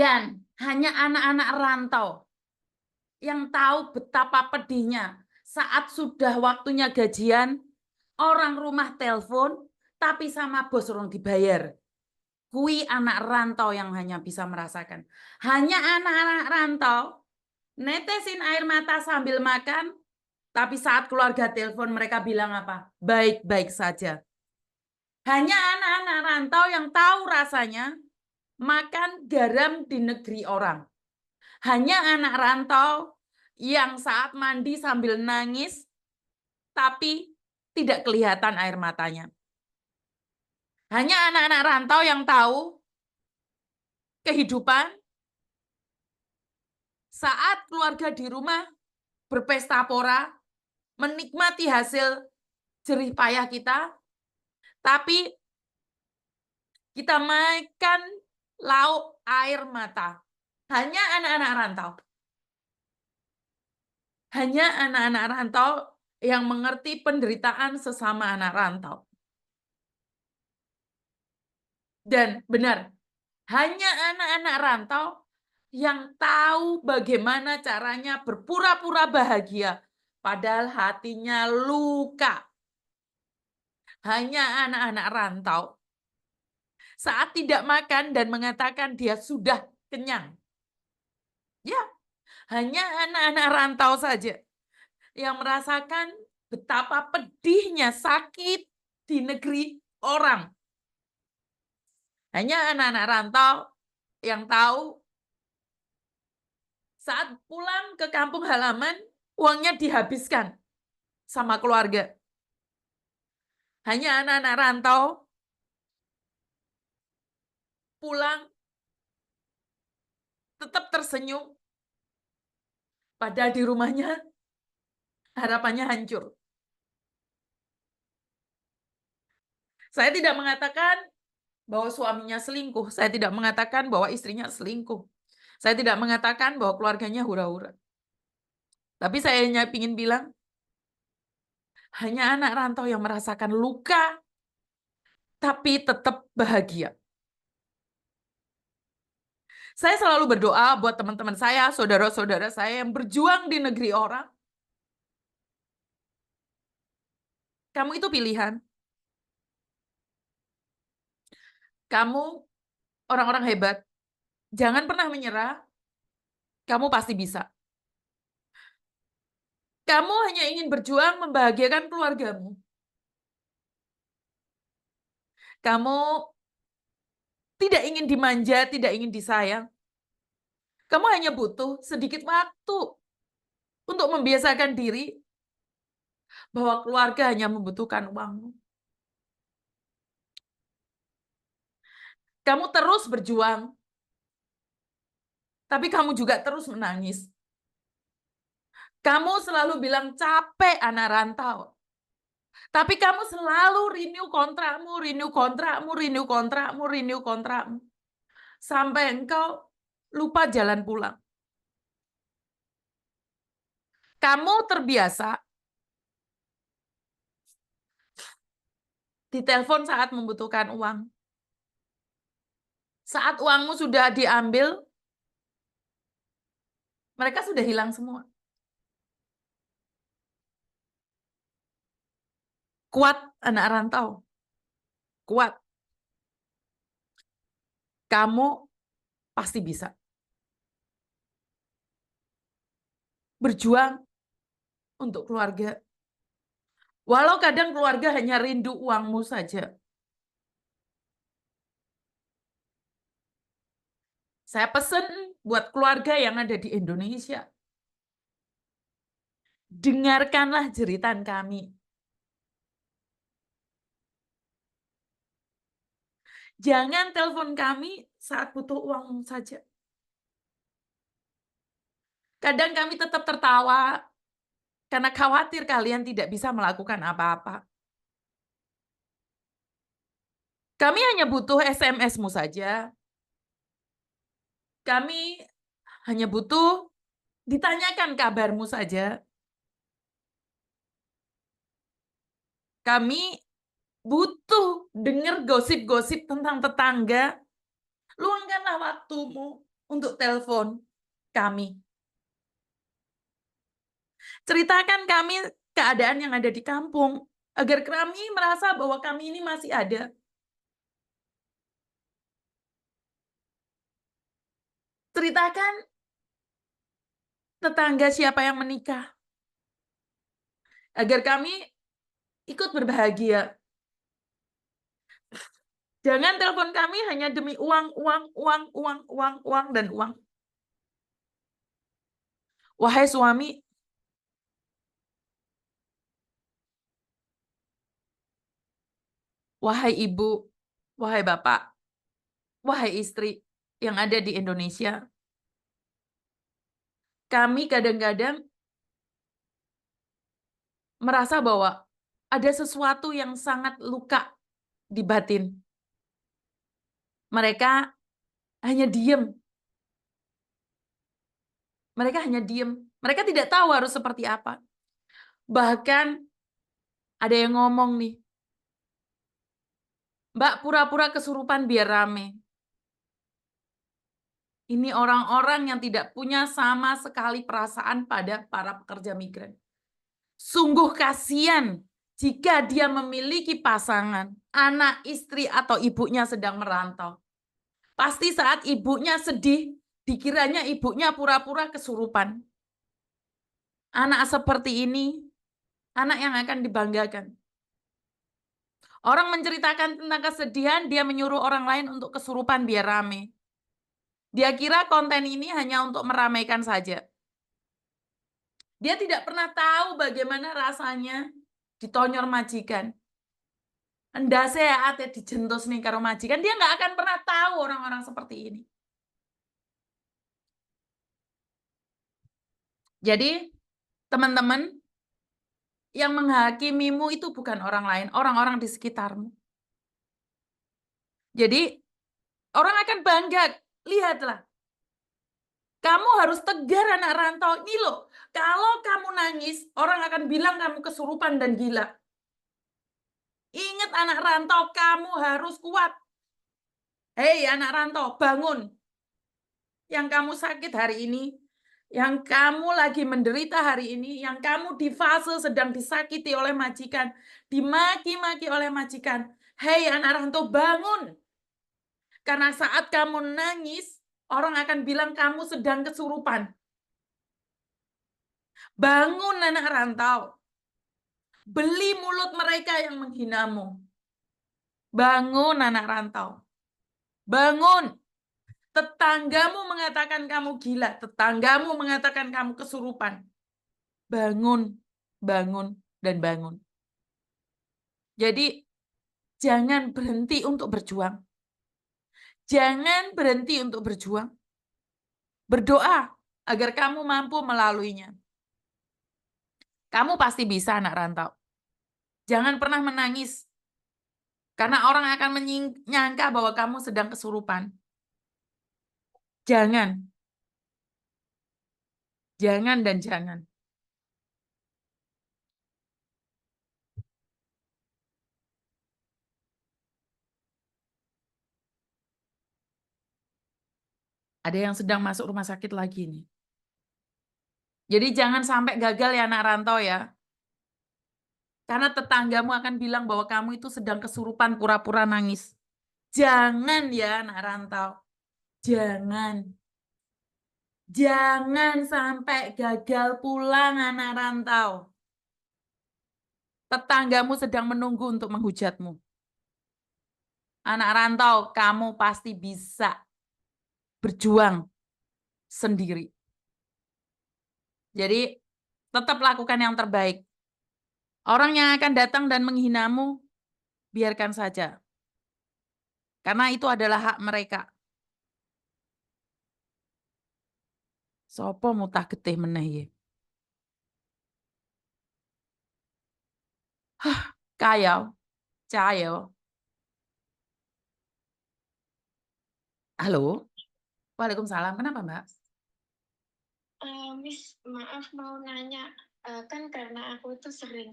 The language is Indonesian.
Dan hanya anak-anak rantau yang tahu betapa pedihnya saat sudah waktunya gajian, orang rumah telepon, tapi sama bos orang dibayar. Kui anak rantau yang hanya bisa merasakan. Hanya anak-anak rantau netesin air mata sambil makan, tapi saat keluarga telepon mereka bilang apa? Baik-baik saja. Hanya anak-anak rantau yang tahu rasanya makan garam di negeri orang. Hanya anak rantau yang saat mandi sambil nangis, tapi tidak kelihatan air matanya. Hanya anak-anak rantau yang tahu kehidupan saat keluarga di rumah berpesta pora, menikmati hasil jerih payah kita, tapi kita makan lauk air mata. Hanya anak-anak rantau. Hanya anak-anak rantau yang mengerti penderitaan sesama anak rantau. Dan benar, hanya anak-anak rantau yang tahu bagaimana caranya berpura-pura bahagia, padahal hatinya luka. Hanya anak-anak rantau saat tidak makan dan mengatakan dia sudah kenyang. Ya, hanya anak-anak rantau saja yang merasakan betapa pedihnya sakit di negeri orang. Hanya anak-anak rantau yang tahu saat pulang ke kampung halaman, uangnya dihabiskan sama keluarga. Hanya anak-anak rantau pulang tetap tersenyum, padahal di rumahnya harapannya hancur. Saya tidak mengatakan bahwa suaminya selingkuh. Saya tidak mengatakan bahwa istrinya selingkuh. Saya tidak mengatakan bahwa keluarganya hura-hura. Tapi saya hanya ingin bilang, hanya anak rantau yang merasakan luka, tapi tetap bahagia. Saya selalu berdoa buat teman-teman saya, saudara-saudara saya yang berjuang di negeri orang. Kamu itu pilihan. Kamu orang-orang hebat. Jangan pernah menyerah. Kamu pasti bisa. Kamu hanya ingin berjuang membahagiakan keluargamu. Kamu tidak ingin dimanja, tidak ingin disayang. Kamu hanya butuh sedikit waktu untuk membiasakan diri bahwa keluarga hanya membutuhkan uangmu. Kamu terus berjuang, tapi kamu juga terus menangis. Kamu selalu bilang capek anak rantau. Tapi kamu selalu renew kontrakmu, renew kontrakmu, renew kontrakmu, renew kontrakmu. Sampai engkau lupa jalan pulang. Kamu terbiasa ditelepon saat membutuhkan uang. Saat uangmu sudah diambil, mereka sudah hilang semua. Kuat anak rantau. Kuat. Kamu pasti bisa. Berjuang untuk keluarga. Walau kadang keluarga hanya rindu uangmu saja. Saya pesan buat keluarga yang ada di Indonesia. Dengarkanlah jeritan kami. Jangan telepon kami saat butuh uang saja. Kadang kami tetap tertawa karena khawatir kalian tidak bisa melakukan apa-apa. Kami hanya butuh SMS-mu saja. Kami hanya butuh ditanyakan kabarmu saja. Kami butuh dengar gosip-gosip tentang tetangga. Luangkanlah waktumu untuk telepon kami. Ceritakan kami keadaan yang ada di kampung, agar kami merasa bahwa kami ini masih ada. Ceritakan tetangga siapa yang menikah, agar kami ikut berbahagia. Jangan telepon kami hanya demi uang, dan uang. Wahai suami, wahai ibu, wahai bapak, wahai istri yang ada di Indonesia, kami kadang-kadang merasa bahwa ada sesuatu yang sangat luka di batin. Mereka hanya diem. Mereka hanya diem. Mereka tidak tahu harus seperti apa. Bahkan ada yang ngomong nih, Mbak pura-pura kesurupan biar rame. Ini orang-orang yang tidak punya sama sekali perasaan pada para pekerja migran. Sungguh kasihan jika dia memiliki pasangan, anak, istri, atau ibunya sedang merantau. Pasti saat ibunya sedih, dikiranya ibunya pura-pura kesurupan. Anak seperti ini, anak yang akan dibanggakan. Orang menceritakan tentang kesedihan, dia menyuruh orang lain untuk kesurupan biar rame. Dia kira konten ini hanya untuk meramaikan saja. Dia tidak pernah tahu bagaimana rasanya ditonyor majikan. Endase ate dijentos nih karo majikan, dia nggak akan pernah tahu orang-orang seperti ini. Jadi, teman-teman, yang menghakimimu itu bukan orang lain, orang-orang di sekitarmu. Jadi, orang akan bangga. Lihatlah, kamu harus tegar anak rantau. Ini loh, kalau kamu nangis, orang akan bilang kamu kesurupan dan gila. Ingat anak rantau, kamu harus kuat. Hei anak rantau, bangun. Yang kamu sakit hari ini, yang kamu lagi menderita hari ini, yang kamu di fase sedang disakiti oleh majikan, dimaki-maki oleh majikan. Hei anak rantau, bangun. Karena saat kamu nangis, orang akan bilang kamu sedang kesurupan. Bangun anak rantau. Beli mulut mereka yang menghinamu. Bangun anak rantau. Bangun. Tetanggamu mengatakan kamu gila. Tetanggamu mengatakan kamu kesurupan. Bangun, bangun, dan bangun. Jadi, jangan berhenti untuk berjuang. Jangan berhenti untuk berjuang. Berdoa agar kamu mampu melaluinya. Kamu pasti bisa, anak rantau. Jangan pernah menangis. Karena orang akan menyangka bahwa kamu sedang kesurupan. Jangan. Jangan dan jangan. Ada yang sedang masuk rumah sakit lagi nih. Jadi jangan sampai gagal ya anak rantau ya. Karena tetanggamu akan bilang bahwa kamu itu sedang kesurupan pura-pura nangis. Jangan ya anak rantau. Jangan. Jangan sampai gagal pulang anak rantau. Tetanggamu sedang menunggu untuk menghujatmu. Anak rantau, kamu pasti bisa berjuang sendiri. Jadi, tetap lakukan yang terbaik. Orang yang akan datang dan menghinamu, biarkan saja. Karena itu adalah hak mereka. Sopo mutah getih meneh ye. Kayau, cayo. Halo? Waalaikumsalam. Kenapa, Mbak? Miss, maaf mau nanya, kan karena aku itu sering